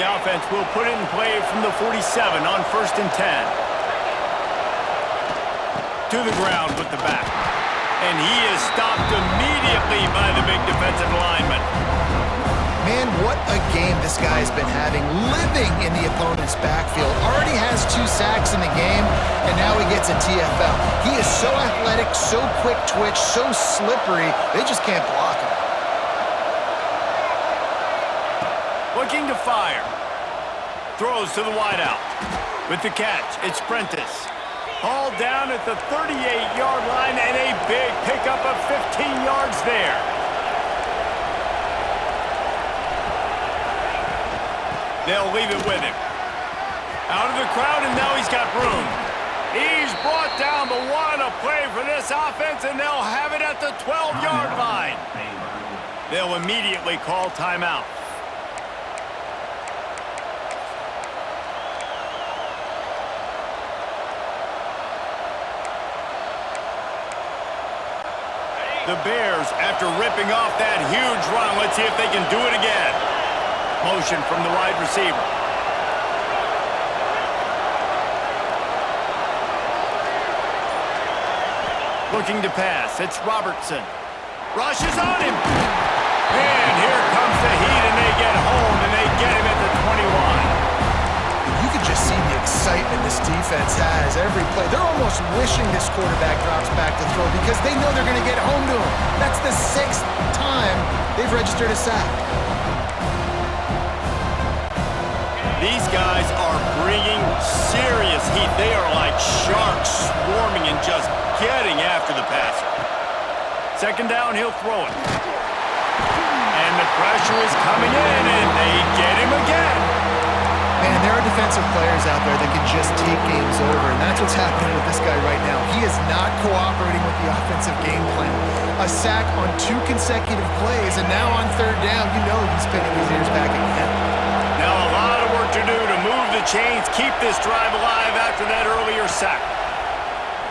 The offense will put it in play from the 47 on 1st and 10. To the ground with the back. And he is stopped immediately by the big defensive lineman. Man, what a game this guy has been having, living in the opponent's backfield. Already has 2 sacks in the game, and now he gets a TFL. He is so athletic, so quick twitch, so slippery, they just can't block him. Looking to fire. Throws to the wideout. With the catch, it's Prentice. Hauled down at the 38-yard line, and a big pickup of 15 yards there. They'll leave it with him. Out of the crowd, and now he's got room. He's brought down, but what a play for this offense, and they'll have it at the 12-yard line. They'll immediately call timeout. The Bears, after ripping off that huge run, let's see if they can do it again. Motion from the wide receiver. Looking to pass, it's Robertson. Rushes on him. And here comes the heat, and they get home, and they get him at the 21. You could just see the excitement this defense has every play. They're almost wishing this quarterback drops back to throw because they know they're going to get home to him. That's the 6th time they've registered a sack. These guys are bringing serious heat. They are like sharks swarming and just getting after the passer. 2nd down, he'll throw it. And the pressure is coming in, and they get him again. Man, there are defensive players out there that can just take games over, and that's what's happening with this guy right now. He is not cooperating with the offensive game plan. A sack on 2 consecutive plays, and now on 3rd down, you know he's pinning his ears back again. Now a lot of work to do to move the chains, keep this drive alive after that earlier sack.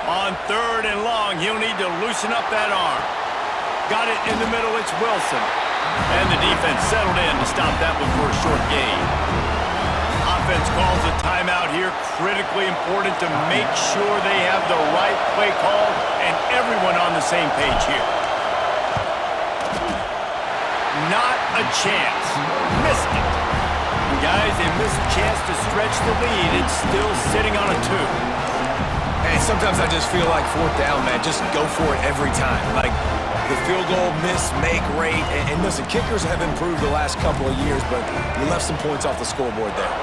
On 3rd and long, he'll need to loosen up that arm. Got it in the middle, it's Wilson. And the defense settled in to stop that one for a short gain. Offense calls a timeout here. Critically important to make sure they have the right play call and everyone on the same page here. Not a chance. Missed it. And guys, they missed a chance to stretch the lead. It's still sitting on a 2. Hey, sometimes I just feel like 4th down, man. Just go for it every time. Like the field goal miss, make rate. And listen, kickers have improved the last couple of years, but you left some points off the scoreboard there.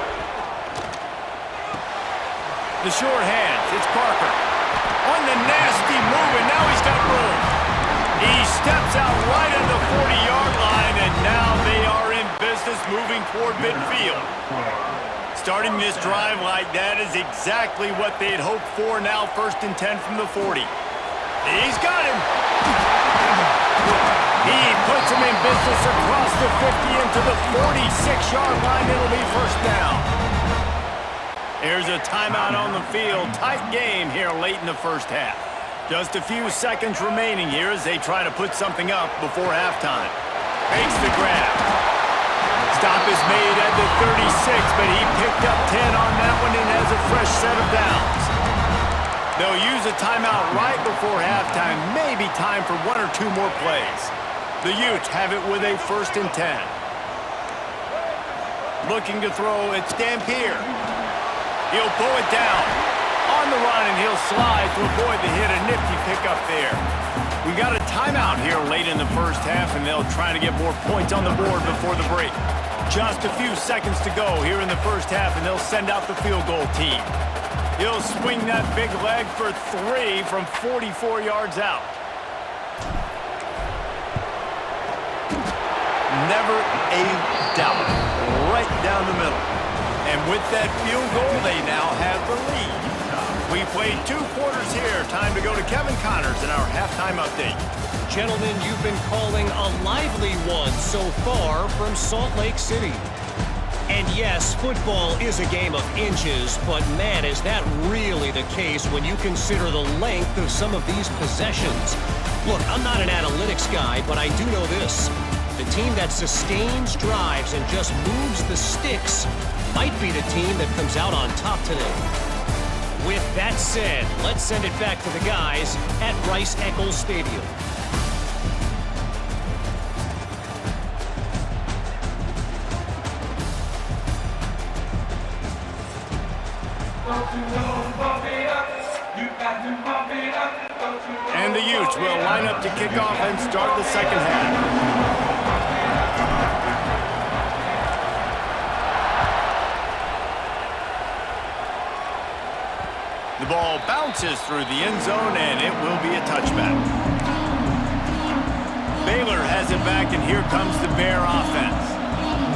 The short hands, it's Parker. On the nasty move, and now he's got room. He steps out right at the 40-yard line, and now they are in business moving toward midfield. Starting this drive like that is exactly what they had hoped for. Now 1st and 10 from the 40. He's got him. He puts him in business across the 50 into the 46-yard line. It'll be 1st down. There's a timeout on the field. Tight game here late in the 1st half. Just a few seconds remaining here as they try to put something up before halftime. Makes the grab. Stop is made at the 36, but he picked up 10 on that one and has a fresh set of downs. They'll use a timeout right before halftime. Maybe time for 1 or 2 more plays. The Utes have it with a 1st and 10. Looking to throw, it's Dampier. He'll pull it down. On the run, and he'll slide to avoid the hit. A nifty pickup there. We got a timeout here late in the 1st half, and they'll try to get more points on the board before the break. Just a few seconds to go here in the 1st half, and they'll send out the field goal team. He'll swing that big leg for 3 from 44 yards out. Never a doubt. Right down the middle. And with that field goal, they now have the lead. We played 2 quarters here. Time to go to Kevin Connors in our halftime update. Gentlemen, you've been calling a lively one so far from Salt Lake City. And yes, football is a game of inches, but man, is that really the case when you consider the length of some of these possessions. Look, I'm not an analytics guy, but I do know this. The team that sustains drives and just moves the sticks might be the team that comes out on top today. With that said, let's send it back to the guys at Rice-Eccles Stadium. And the Utes will line up to kick off and start the second half. The ball bounces through the end zone, and it will be a touchback. Baylor has it back, and here comes the Bear offense.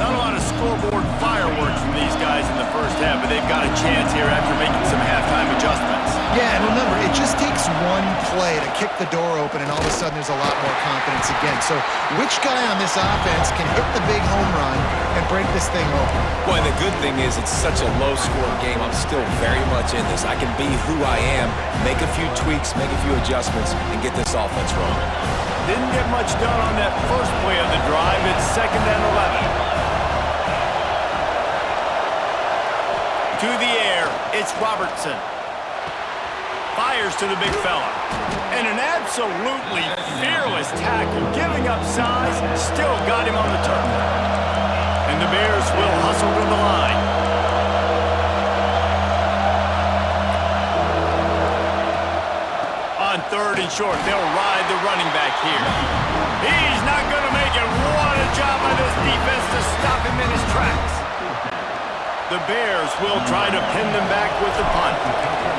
Not a lot of scoreboard fireworks from these guys in the first half, but they've got a chance here after making some halftime adjustments. Yeah, and remember, it just takes one play to kick the door open, and all of a sudden there's a lot more confidence again. So which guy on this offense can hit the big home run and break this thing open? Boy, the good thing is it's such a low-scoring game. I'm still very much in this. I can be who I am, make a few tweaks, make a few adjustments, and get this offense rolling. Didn't get much done on that first play of the drive. It's 2nd and 11. To the air, it's Robertson. Fires to the big fella. And an absolutely fearless tackle, giving up size, still got him on the turf. And the Bears will hustle to the line. On 3rd and short, they'll ride the running back here. He's not going to make it. What a job by this defense to stop him in his tracks. The Bears will try to pin them back with the punt.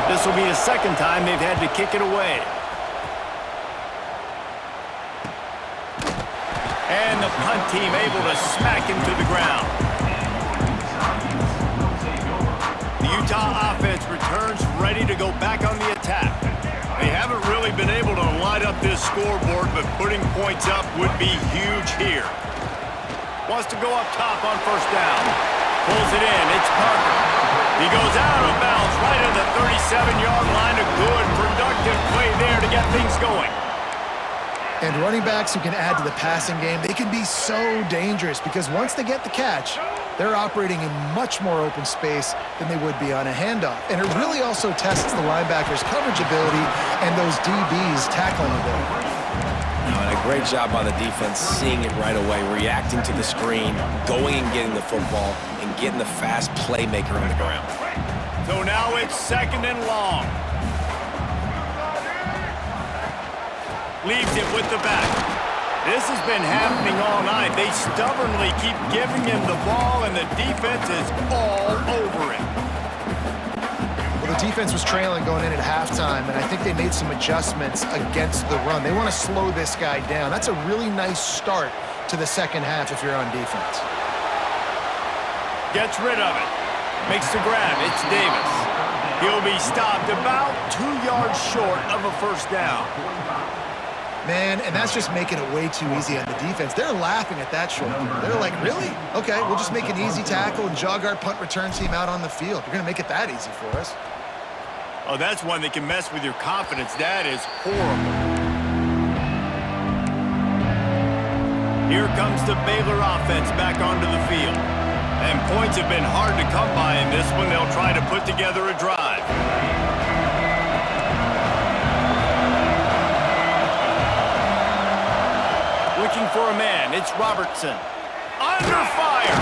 This will be the second time they've had to kick it away. And the punt team able to smack him to the ground. The Utah offense returns ready to go back on the attack. They haven't really been able to light up this scoreboard, but putting points up would be huge here. Wants to go up top on 1st down. Pulls it in. It's Parker. He goes out of bounds right at the 37-yard line. A good, productive play there to get things going. And running backs who can add to the passing game, they can be so dangerous because once they get the catch, they're operating in much more open space than they would be on a handoff. And it really also tests the linebackers' coverage ability and those DBs' tackling ability. And a great job by the defense seeing it right away, reacting to the screen, going and getting the football, and getting the fast playmaker on the ground. So now it's 2nd and long. Leaves it with the back. This has been happening all night. They stubbornly keep giving him the ball, and the defense is all over it. Well, the defense was trailing going in at halftime, and I think they made some adjustments against the run. They want to slow this guy down. That's a really nice start to the second half if you're on defense. Gets rid of it. Makes the grab. It's Davis. He'll be stopped about 2 yards short of a 1st down. Man, and that's just making it way too easy on the defense. They're laughing at that short. They're like, really? Okay, we'll just make an easy tackle and jog our punt return team out on the field. You're going to make it that easy for us. Oh, that's one that can mess with your confidence. That is horrible. Here comes the Baylor offense back onto the field. And points have been hard to come by in this one. They'll try to put together a drive. Looking for a man. It's Robertson. Under fire.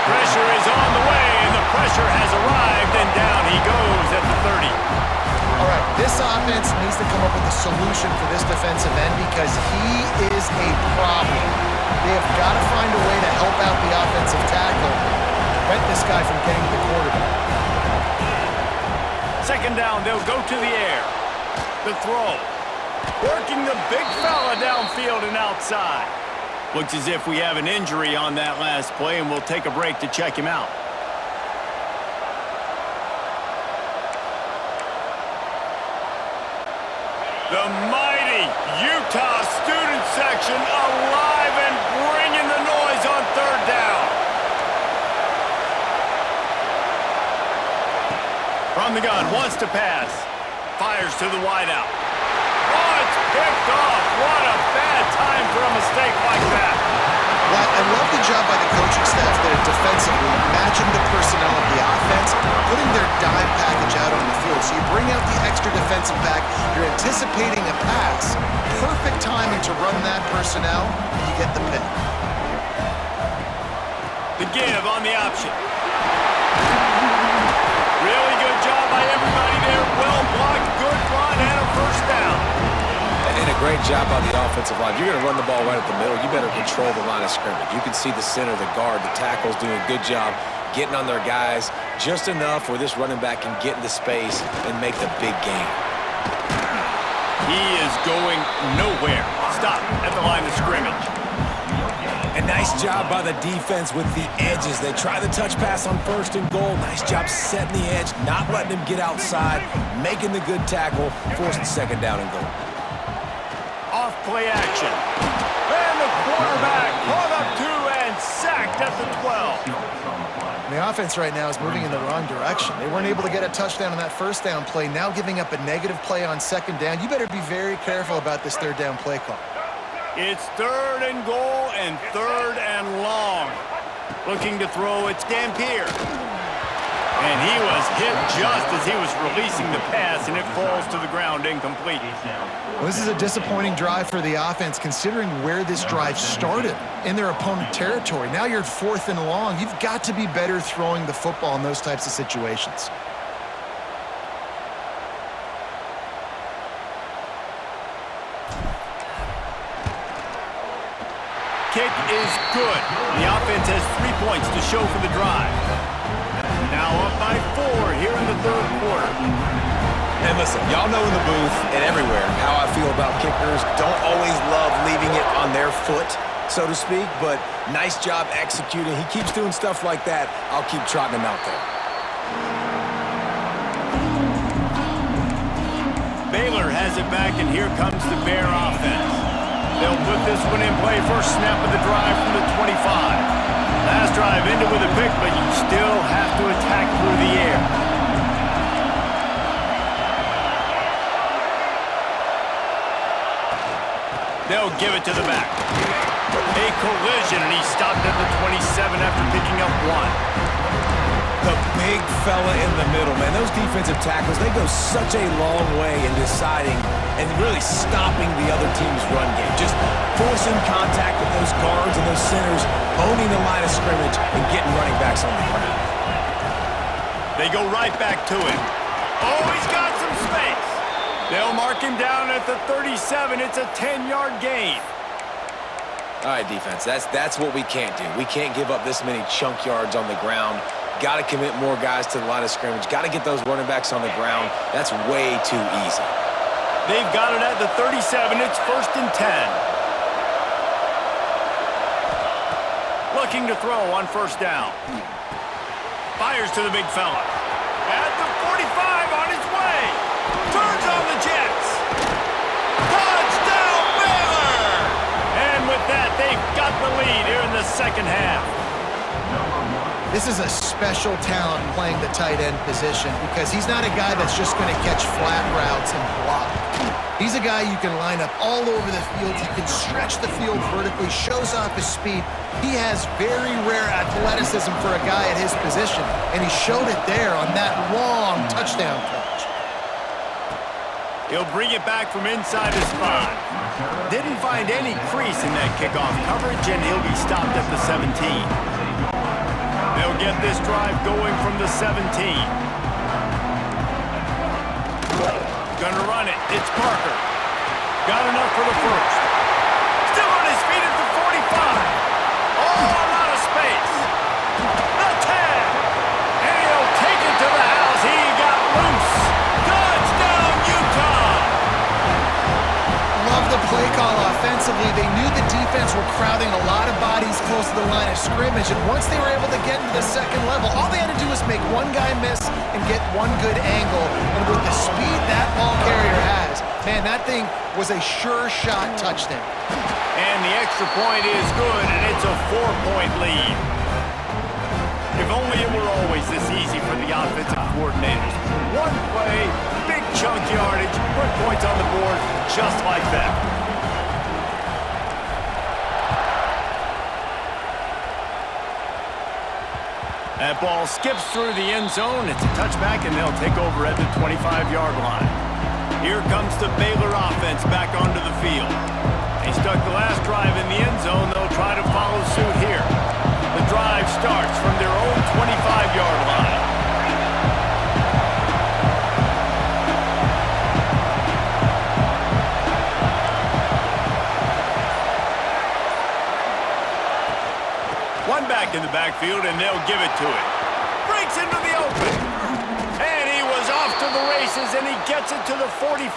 Pressure is on the way, and the pressure has arrived, and down he goes at the 30. All right, this offense needs to come up with a solution for this defensive end because he is a problem. They have got to find a way to help out the offensive tackle, prevent this guy from getting to the quarterback. 2nd down, they'll go to the air. The throw. Working the big fella downfield and outside. Looks as if we have an injury on that last play, and we'll take a break to check him out. The mighty Utah student section alive and bringing the noise on 3rd down. From the gun, wants to pass. Fires to the wideout. Oh, it's picked off. What a bad time for a mistake like that. Well, I love the job by the coaching staff there defensively, matching the personnel of the offense, putting their dime package out on the field. So you bring out the extra defensive back, you're anticipating a pass. Perfect timing to run that personnel, and you get the pick. The give on the option. Really good job by everybody there. Well blocked, good run, and a first down. And a great job by the offensive line. You're going to run the ball right at the middle. You better control the line of scrimmage. You can see the center, the guard, the tackles doing a good job getting on their guys just enough where this running back can get into space and make the big game. He is going nowhere. Stop at the line of scrimmage. And nice job by the defense with the edges. They try the touch pass on 1st and goal. Nice job setting the edge, not letting him get outside, making the good tackle, forcing 2nd down and goal. Off play action. And the quarterback caught up to and sacked at the 12. The offense right now is moving in the wrong direction. They weren't able to get a touchdown on that 1st down play, now giving up a negative play on 2nd down. You better be very careful about this 3rd down play call. It's 3rd and goal and 3rd and long. Looking to throw, it's Dampier. And he was hit just as he was releasing the pass, and it falls to the ground incomplete. Well, this is a disappointing drive for the offense, considering where this drive started, in their opponent territory. Now you're at 4th and long. You've got to be better throwing the football in those types of situations. Kick is good. The offense has 3 points to show for the drive. Now up by 4 here in the 3rd quarter. And listen, y'all know in the booth and everywhere how I feel about kickers. Don't always love leaving it on their foot, so to speak, but nice job executing. He keeps doing stuff like that. I'll keep trotting him out there. Baylor has it back, and here comes the Bear offense. They'll put this one in play. First snap of the drive from the 25. Last drive ended with a pick, but you still have to attack through the air. They'll give it to the back. A collision, and he stopped at the 27 after picking up 1. The big fella in the middle, man. Those defensive tackles, they go such a long way in deciding and really stopping the other team's run game. Just forcing contact with those guards and those centers, owning the line of scrimmage, and getting running backs on the ground. They go right back to him. Oh, he's got some space. They'll mark him down at the 37. It's a 10-yard gain. All right, defense, that's what we can't do. We can't give up this many chunk yards on the ground. Got to commit more guys to the line of scrimmage. Got to get those running backs on the ground. That's way too easy. They've got it at the 37. It's 1st and 10. Looking to throw on 1st down. Fires to the big fella. At the 45 on his way. Turns on the Jets. Touchdown, Baylor! And with that, they've got the lead here in the 2nd half. This is a special talent playing the tight end position because he's not a guy that's just going to catch flat routes and block. He's a guy you can line up all over the field. He can stretch the field vertically, shows off his speed. He has very rare athleticism for a guy at his position, and he showed it there on that long touchdown catch. He'll bring it back from inside his 5. Didn't find any crease in that kickoff coverage, and he'll be stopped at the 17. They'll get this drive going from the 17. Gonna run it. It's Parker. Got enough for the 1st. Still on his feet at the 45. Oh, a lot of space. The 10. And he'll take it to the house. He got loose. Touchdown, Utah. Love the play call offensively. They knew the defense were crowding a lot of bodies close to the line of scrimmage, and once they were able to get into the 2nd level, all they had to do was make one guy miss and get one good angle. And with the speed that ball carrier has, man, that thing was a sure shot touchdown. And the extra point is good, and it's a 4-point lead. If only it were always this easy for the offensive coordinators. One play, big chunk yardage, put points on the board just like that. That ball skips through the end zone. It's a touchback, and they'll take over at the 25-yard line. Here comes the Baylor offense back onto the field. They stuck the last drive in the end zone. They'll try to follow suit here. The drive starts from their own 25-yard line. One back in the backfield, and they'll give it to him. Breaks into the open. And he was off to the races, and he gets it to the 45.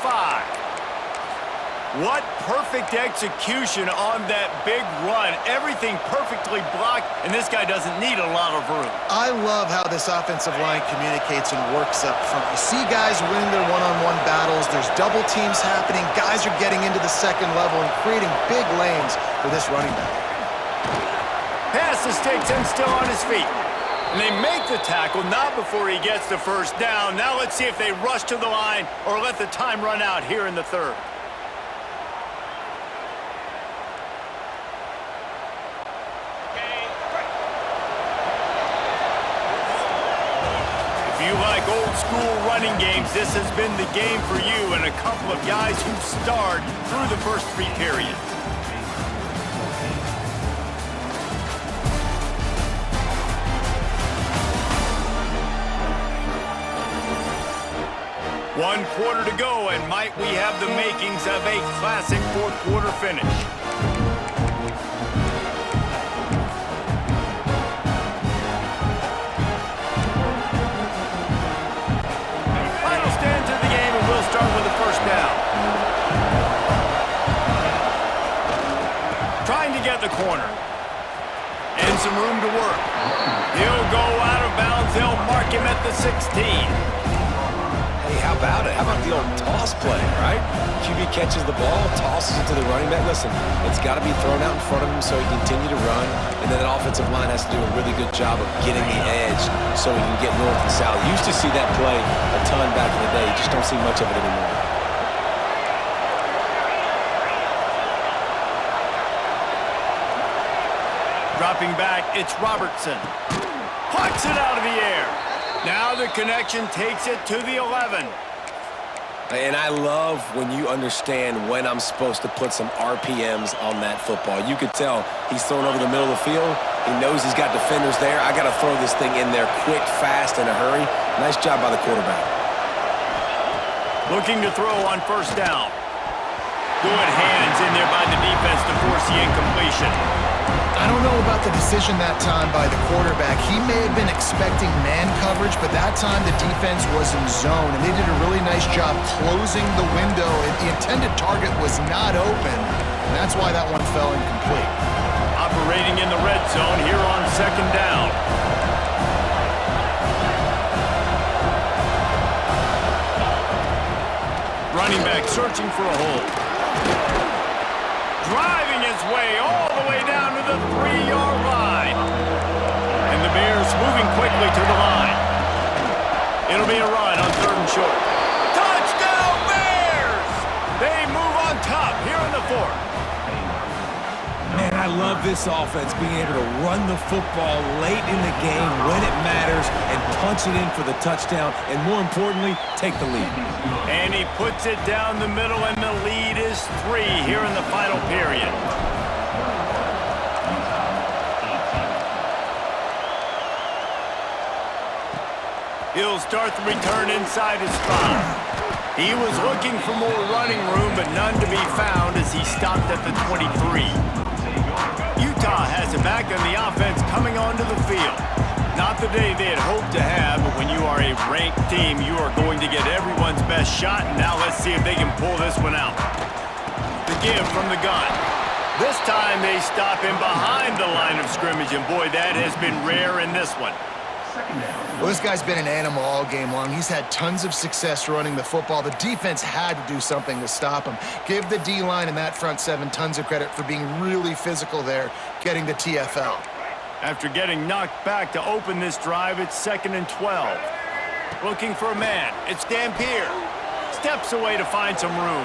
What perfect execution on that big run. Everything perfectly blocked, and this guy doesn't need a lot of room. I love how this offensive line communicates and works up front. You see guys winning their one-on-one battles. There's double teams happening. Guys are getting into the second level and creating big lanes for this running back. Passes takes him still on his feet. And they make the tackle, not before he gets the first down. Now let's see if they rush to the line or let the time run out here in the third. If you like old school running games, this has been the game for you and a couple of guys who've starred through the first three periods. One quarter to go, and might we have the makings of a classic fourth quarter finish. Final stands of the game, and we'll start with the first down. Trying to get the corner. And some room to work. He'll go out of bounds. They'll mark him at the 16. Hey, how about it? How about the old toss play, right? QB catches the ball, tosses it to the running back. Listen, it's got to be thrown out in front of him so he can continue to run, and then that offensive line has to do a really good job of getting the edge so he can get north and south. You used to see that play a ton back in the day. You just don't see much of it anymore. Dropping back, it's Robertson. Plucks it out of the air. Now the connection takes it to the 11. And I love when you understand when I'm supposed to put some RPMs on that football. You could tell he's thrown over the middle of the field. He knows he's got defenders there. I got to throw this thing in there quick, fast, in a hurry. Nice job by the quarterback. Looking to throw on first down. Good hands in there by the defense to force the incompletion. I don't know about the decision that time by the quarterback. He may have been expecting man coverage, but that time the defense was in zone, and they did a really nice job closing the window. The intended target was not open, and that's why that one fell incomplete. Operating in the red zone here on second down. Running back searching for a hole. Driving his way all the way down to the 3-yard line. And the Bears moving quickly to the line. It'll be a run on third and short. Touchdown Bears! They move on top here in the fourth. Man, I love this offense being able to run the football late in the game when it matters and punch it in for the touchdown, and more importantly, take the lead. And he puts it down the middle, and the lead is 3 here in the final period. He'll start the return inside his 5. He was looking for more running room, but none to be found as he stopped at the 23. Utah has it back on the offense coming onto the field. Not the day they had hoped to have, but when you are a ranked team, you are going to get everyone's best shot, and now let's see if they can pull this one out. The give from the gun. This time they stop him behind the line of scrimmage, and boy, that has been rare in this one. Well, this guy's been an animal all game long. He's had tons of success running the football. The defense had to do something to stop him. Give the D-line and that front 7 tons of credit for being really physical there, getting the TFL. After getting knocked back to open this drive, it's 2nd and 12. Looking for a man. It's Dampier. steps away to find some room.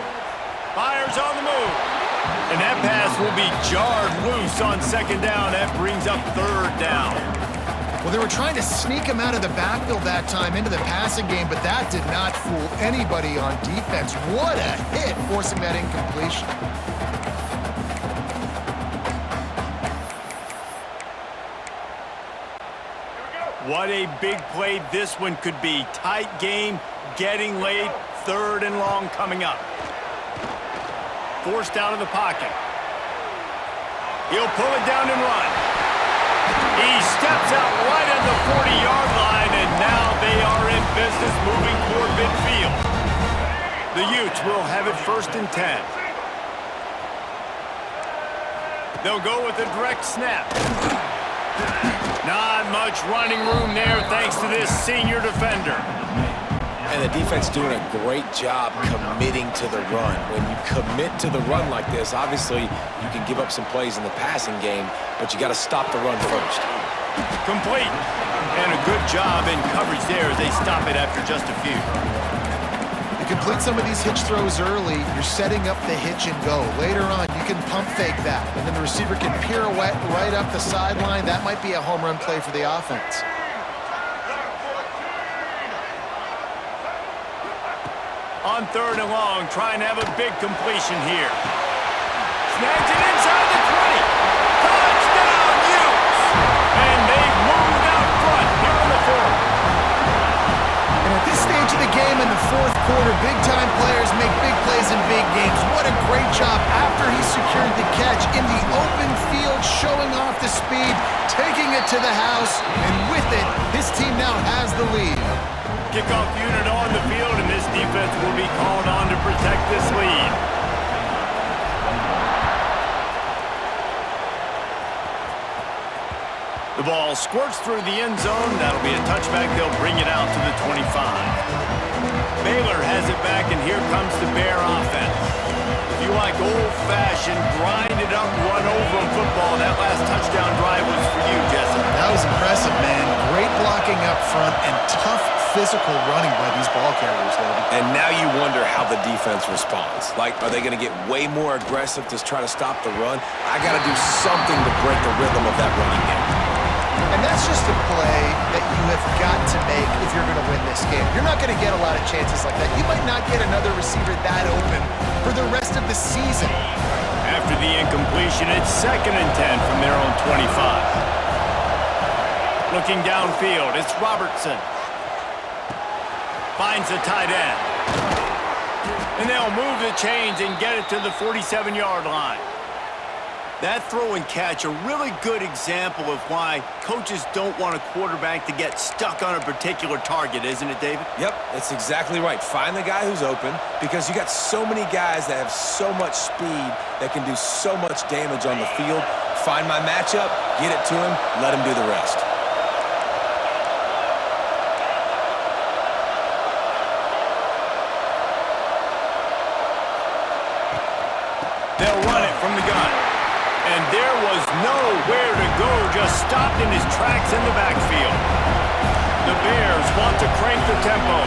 Fires on the move. And that pass will be jarred loose on second down. That brings up third down. Well, they were trying to sneak him out of the backfield that time into the passing game, but that did not fool anybody on defense. What a hit, forcing that incompletion. What a big play this one could be. Tight game, getting late, third and long coming up. Forced out of the pocket. He'll pull it down and run. He steps out right at the 40-yard line, and now they are in business moving toward midfield. The Utes will have it 1st and 10. They'll go with a direct snap. Not much running room there thanks to this senior defender. And the defense doing a great job committing to the run. When you commit to the run like this, obviously you can give up some plays in the passing game, but you got to stop the run first. Complete. And a good job in coverage there as they stop it after just a few. You complete some of these hitch throws early, you're setting up the hitch and go. Later on, you can pump fake that, and then the receiver can pirouette right up the sideline. That might be a home run play for the offense. On 3rd and long, trying to have a big completion here. Snags it inside the 20. Touchdown, Utes! And they've moved out front here in the 4th. And at this stage of the game in the 4th quarter, big-time players make big plays in big games. What a great job after he secured the catch in the open field, showing off the speed, taking it to the house, and with it, his team now has the lead. Kickoff unit on the field, and this defense will be called on to protect this lead. The ball squirts through the end zone. That'll be a touchback. They'll bring it out to the 25. Baylor has it back, and here comes the Bear offense. If you like old-fashioned, grind-it-up, run-over football, that last touchdown drive was for you, Jesse. That was impressive, man. Great blocking up front and tough physical running by these ball carriers, David. And now you wonder how the defense responds. Like, are they going to get way more aggressive to try to stop the run? I got to do something to break the rhythm of that running game. And that's just a play that you have got to make if you're going to win this game. You're not going to get a lot of chances like that. You might not get another receiver that open for the rest of the season. After the incompletion, it's 2nd and 10 from their own 25. Looking downfield, it's Robertson. Finds the tight end. And they'll move the chains and get it to the 47-yard line. That throw and catch, a really good example of why coaches don't want a quarterback to get stuck on a particular target, isn't it, David? Yep, that's exactly right. Find the guy who's open, because you got so many guys that have so much speed that can do so much damage on the field. Find my matchup, get it to him, let him do the rest. They'll run it from the gun. And there was nowhere to go, just stopped in his tracks in the backfield. The Bears want to crank the tempo.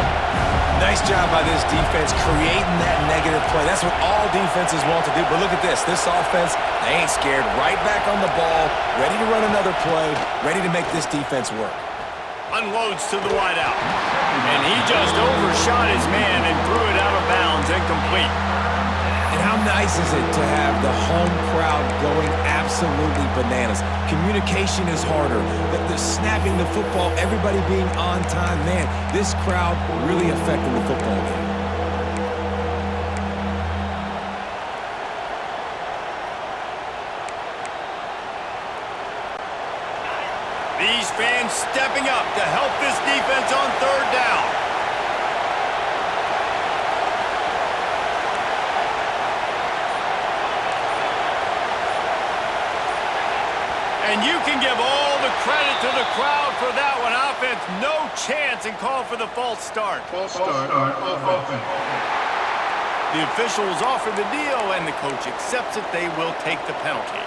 Nice job by this defense creating that negative play. That's what all defenses want to do. But look at this. This offense, they ain't scared. Right back on the ball, ready to run another play, ready to make this defense work. Unloads to the wideout. And he just overshot his man and threw it out of bounds, incomplete. And how nice is it to have the home crowd going absolutely bananas? Communication is harder. The snapping the football, everybody being on time. Man, this crowd really affecting the football game. These fans stepping up to help this defense on 3rd down. And you can give all the credit to the crowd for that one. Offense, no chance, and call for the false start. False start on offense. The officials offer the deal, and the coach accepts it. They will take the penalty.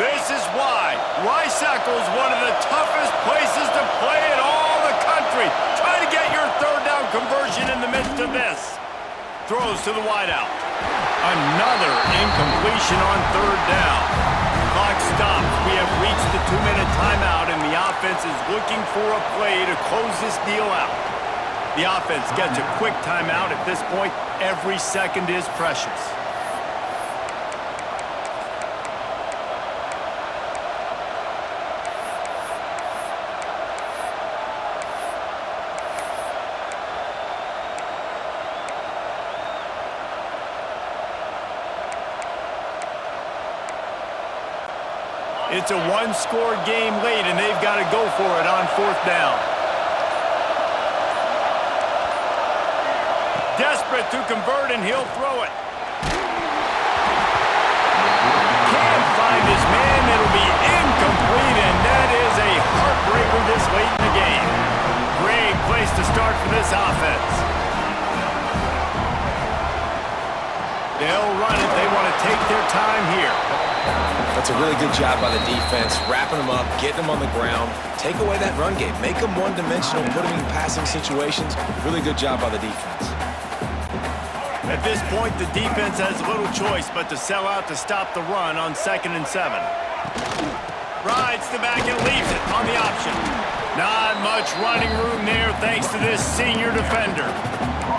This is why Rice is one of the toughest places to play in throws to the wideout. Another incompletion on third down. Clock stops. We have reached the 2-minute timeout, and the offense is looking for a play to close this deal out. The offense gets a quick timeout. At this point, every second is precious. It's a one-score game late, and they've got to go for it on fourth down. Desperate to convert, and he'll throw it. Can't find his man. It'll be incomplete, and that is a heartbreaker this late in the game. Great place to start for this offense. They'll run it. They want to take their time here. That's a really good job by the defense, wrapping them up, getting them on the ground. Take away that run game. Make them one-dimensional, put them in passing situations. Really good job by the defense. At this point, the defense has little choice but to sell out to stop the run on 2nd and 7. Rides the back and leaves it on the option. Not much running room there thanks to this senior defender.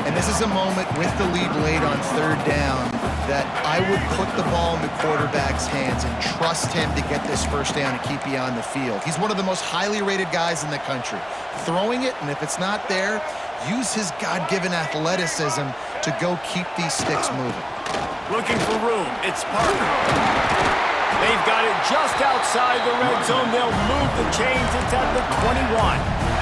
And this is a moment with the lead late on third down that I would put the ball in the quarterback's hands and trust him to get this first down and keep you on the field. He's one of the most highly rated guys in the country. Throwing it, and if it's not there, use his God-given athleticism to go keep these sticks moving. Looking for room. It's Parker. They've got it just outside the red zone. They'll move the chains. It's at the 21.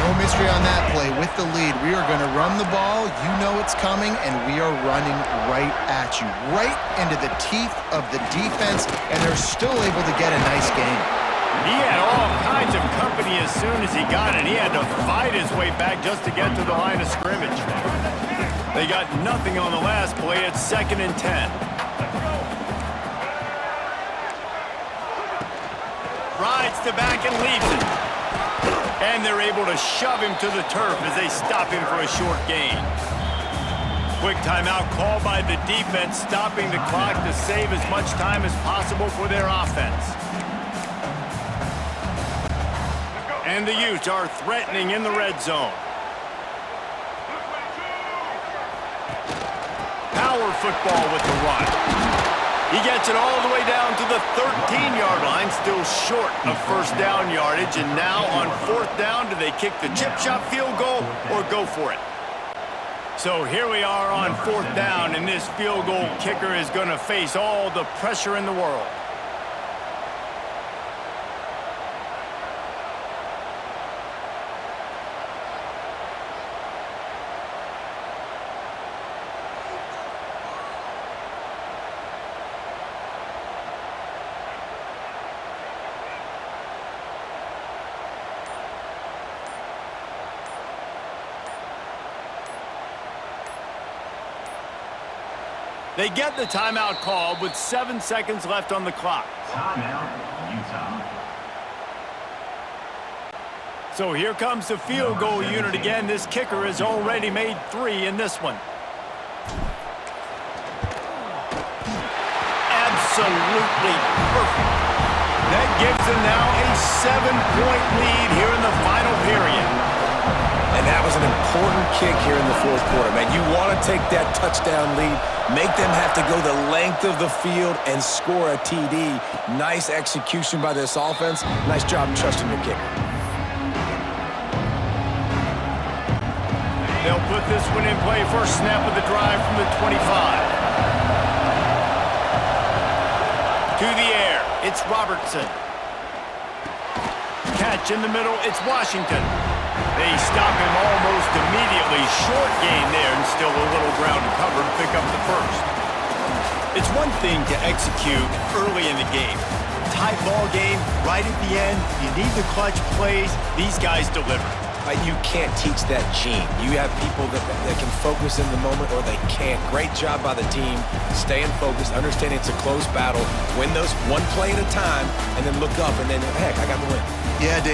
No mystery on that play. With the lead, we are going to run the ball. You know it's coming, and we are running right at you, right into the teeth of the defense, and they're still able to get a nice gain. He had all kinds of company as soon as he got it. He had to fight his way back just to get to the line of scrimmage. They got nothing on the last play. It's 2nd and 10. Rides the back and leaves it. And they're able to shove him to the turf as they stop him for a short gain. Quick timeout called by the defense, stopping the clock to save as much time as possible for their offense. And the Utes are threatening in the red zone. Power football with the run. He gets it all the way down to the 13-yard line, still short of first down yardage. And now on fourth down, do they kick the chip shot field goal or go for it? So here we are on fourth down, and this field goal kicker is going to face all the pressure in the world. They get the timeout called with 7 seconds left on the clock. Timeout, Utah. So here comes the field goal unit again. This kicker has already made 3 in this one. Absolutely perfect. That gives them now a 7-point lead here in the final period. And that was an important kick here in the fourth quarter, man. You want to take that touchdown lead, make them have to go the length of the field and score a TD. Nice execution by this offense. Nice job trusting your kicker. They'll put this one in play. First snap of the drive from the 25. To the air, it's Robertson. Catch in the middle, it's Washington. They stop him almost immediately. Short gain there, and still a little ground to cover to pick up the first. It's one thing to execute early in the game. Tight ball game, right at the end, you need the clutch plays. These guys deliver. You can't teach that gene. You have people that can focus in the moment or they can't. Great job by the team, staying focused, understanding it's a close battle, win those one play at a time, and then look up and then, heck, I got the win. Yeah, Dave.